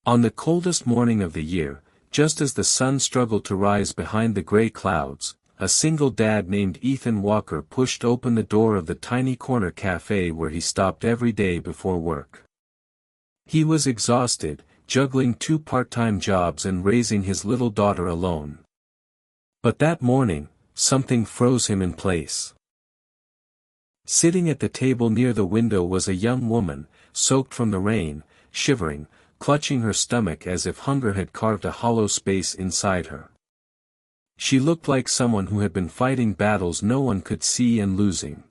On the coldest morning of the year, just as the sun struggled to rise behind the gray clouds, a single dad named Ethan Walker pushed open the door of the tiny corner cafe where he stopped every day before work. He was exhausted, juggling 2 part-time jobs and raising his little daughter alone. But that morning, something froze him in place. Sitting at the table near the window was a young woman, soaked from the rain, shivering, clutching her stomach as if hunger had carved a hollow space inside her. She looked like someone who had been fighting battles no one could see and losing.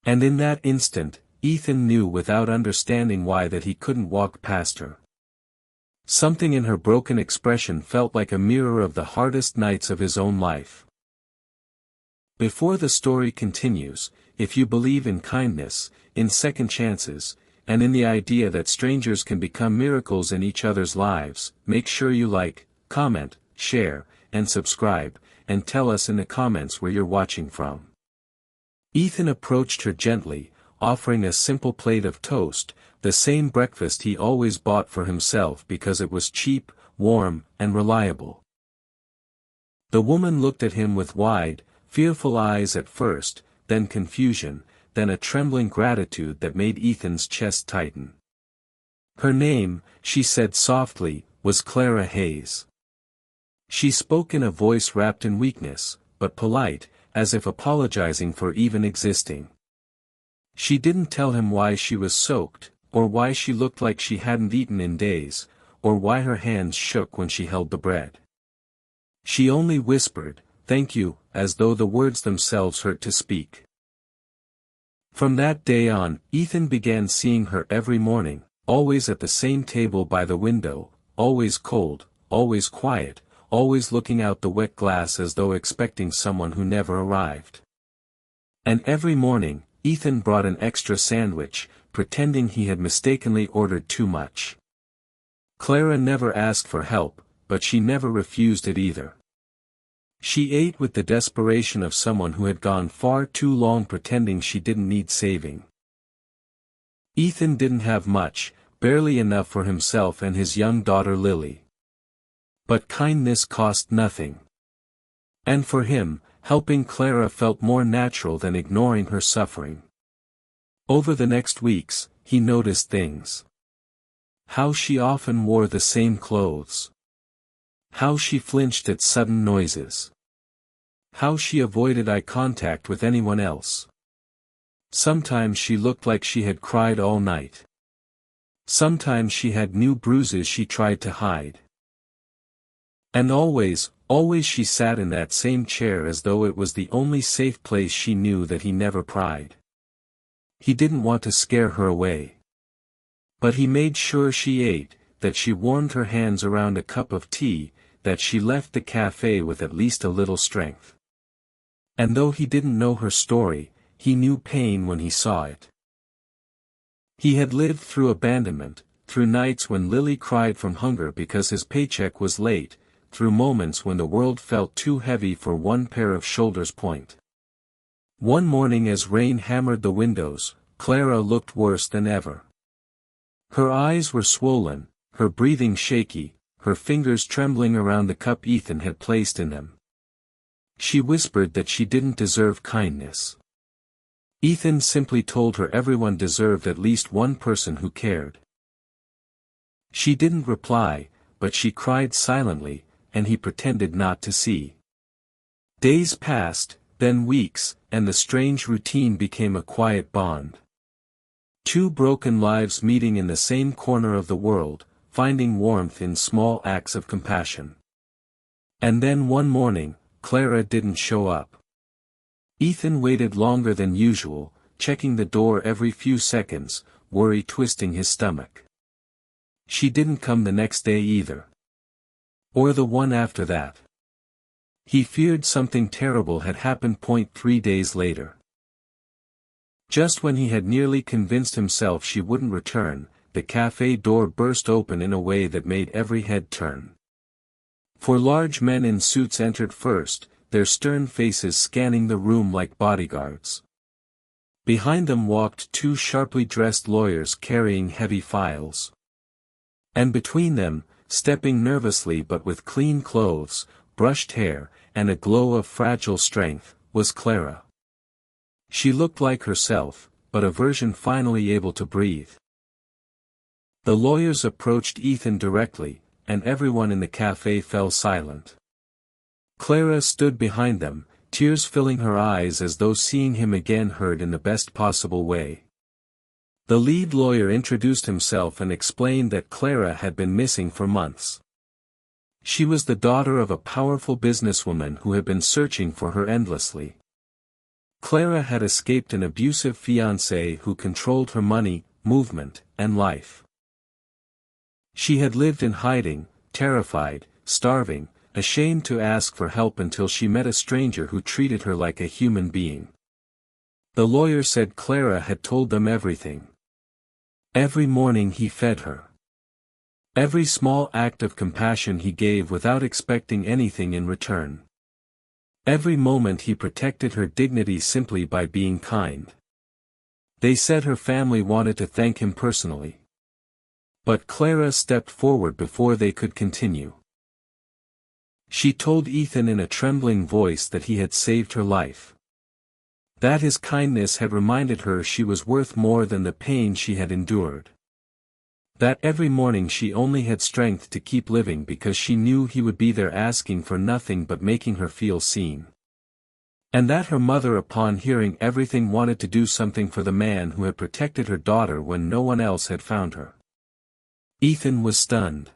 And in that instant, Ethan knew without understanding why that he couldn't walk past her. Something in her broken expression felt like a mirror of the hardest nights of his own life. Before the story continues, if you believe in kindness, in second chances, and in the idea that strangers can become miracles in each other's lives, make sure you like, comment, share, and subscribe, and tell us in the comments where you're watching from. Ethan approached her gently, offering a simple plate of toast, the same breakfast he always bought for himself because it was cheap, warm, and reliable. The woman looked at him with wide, fearful eyes at first, then confusion, then a trembling gratitude that made Ethan's chest tighten. Her name, she said softly, was Clara Hayes. She spoke in a voice wrapped in weakness, but polite, as if apologizing for even existing. She didn't tell him why she was soaked, or why she looked like she hadn't eaten in days, or why her hands shook when she held the bread. She only whispered, "Thank you," as though the words themselves hurt to speak. From that day on, Ethan began seeing her every morning, always at the same table by the window, always cold, always quiet, always looking out the wet glass as though expecting someone who never arrived. And every morning, Ethan brought an extra sandwich, pretending he had mistakenly ordered too much. Clara never asked for help, but she never refused it either. She ate with the desperation of someone who had gone far too long pretending she didn't need saving. Ethan didn't have much, barely enough for himself and his young daughter Lily. But kindness cost nothing. And for him, helping Clara felt more natural than ignoring her suffering. Over the next weeks, he noticed things. How she often wore the same clothes. How she flinched at sudden noises. How she avoided eye contact with anyone else. Sometimes she looked like she had cried all night. Sometimes she had new bruises she tried to hide. And always she sat in that same chair as though it was the only safe place she knew that he never pried. He didn't want to scare her away. But he made sure she ate, that she warmed her hands around a cup of tea, that she left the cafe with at least a little strength. And though he didn't know her story, he knew pain when he saw it. He had lived through abandonment, through nights when Lily cried from hunger because his paycheck was late, through moments when the world felt too heavy for one pair of shoulders point. One morning as rain hammered the windows, Clara looked worse than ever. Her eyes were swollen, her breathing shaky, her fingers trembling around the cup Ethan had placed in them. She whispered that she didn't deserve kindness. Ethan simply told her everyone deserved at least one person who cared. She didn't reply, but she cried silently, and he pretended not to see. Days passed, then weeks, and the strange routine became a quiet bond. 2 broken lives meeting in the same corner of the world, finding warmth in small acts of compassion. And then one morning, Clara didn't show up. Ethan waited longer than usual, checking the door every few seconds, worry twisting his stomach. She didn't come the next day either. Or the one after that. He feared something terrible had happened. 3 days later. Just when he had nearly convinced himself she wouldn't return, the cafe door burst open in a way that made every head turn. 4 large men in suits entered first, their stern faces scanning the room like bodyguards. Behind them walked 2 sharply dressed lawyers carrying heavy files. And between them, stepping nervously but with clean clothes, brushed hair, and a glow of fragile strength, was Clara. She looked like herself, but a version finally able to breathe. The lawyers approached Ethan directly, and everyone in the cafe fell silent. Clara stood behind them, tears filling her eyes as though seeing him again hurt in the best possible way. The lead lawyer introduced himself and explained that Clara had been missing for months. She was the daughter of a powerful businesswoman who had been searching for her endlessly. Clara had escaped an abusive fiancé who controlled her money, movement, and life. She had lived in hiding, terrified, starving, ashamed to ask for help until she met a stranger who treated her like a human being. The lawyer said Clara had told them everything. Every morning he fed her. Every small act of compassion he gave without expecting anything in return. Every moment he protected her dignity simply by being kind. They said her family wanted to thank him personally. But Clara stepped forward before they could continue. She told Ethan in a trembling voice that he had saved her life. That his kindness had reminded her she was worth more than the pain she had endured. That every morning she only had strength to keep living because she knew he would be there asking for nothing but making her feel seen. And that her mother, upon hearing everything, wanted to do something for the man who had protected her daughter when no one else had found her. Ethan was stunned.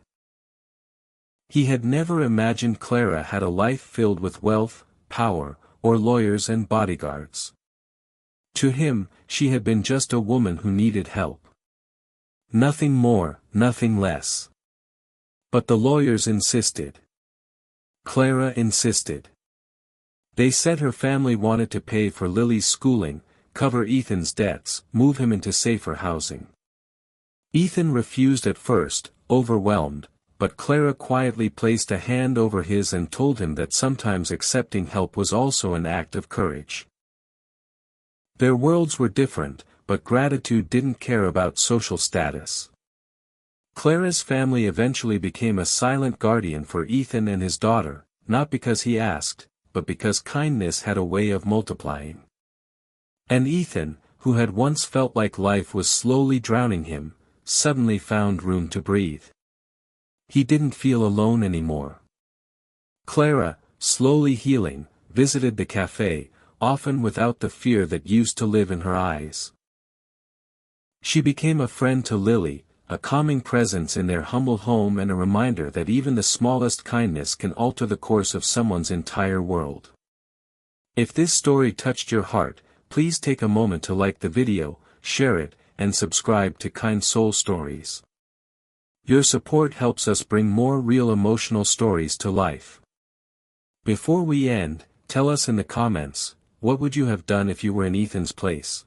He had never imagined Clara had a life filled with wealth, power, or lawyers and bodyguards. To him, she had been just a woman who needed help. Nothing more, nothing less. But the lawyers insisted. Clara insisted. They said her family wanted to pay for Lily's schooling, cover Ethan's debts, move him into safer housing. Ethan refused at first, overwhelmed, but Clara quietly placed a hand over his and told him that sometimes accepting help was also an act of courage. Their worlds were different, but gratitude didn't care about social status. Clara's family eventually became a silent guardian for Ethan and his daughter, not because he asked, but because kindness had a way of multiplying. And Ethan, who had once felt like life was slowly drowning him, suddenly found room to breathe. He didn't feel alone anymore. Clara, slowly healing, visited the cafe, often without the fear that used to live in her eyes. She became a friend to Lily, a calming presence in their humble home and a reminder that even the smallest kindness can alter the course of someone's entire world. If this story touched your heart, please take a moment to like the video, share it, and subscribe to Kind Soul Stories. Your support helps us bring more real emotional stories to life. Before we end, tell us in the comments, what would you have done if you were in Ethan's place?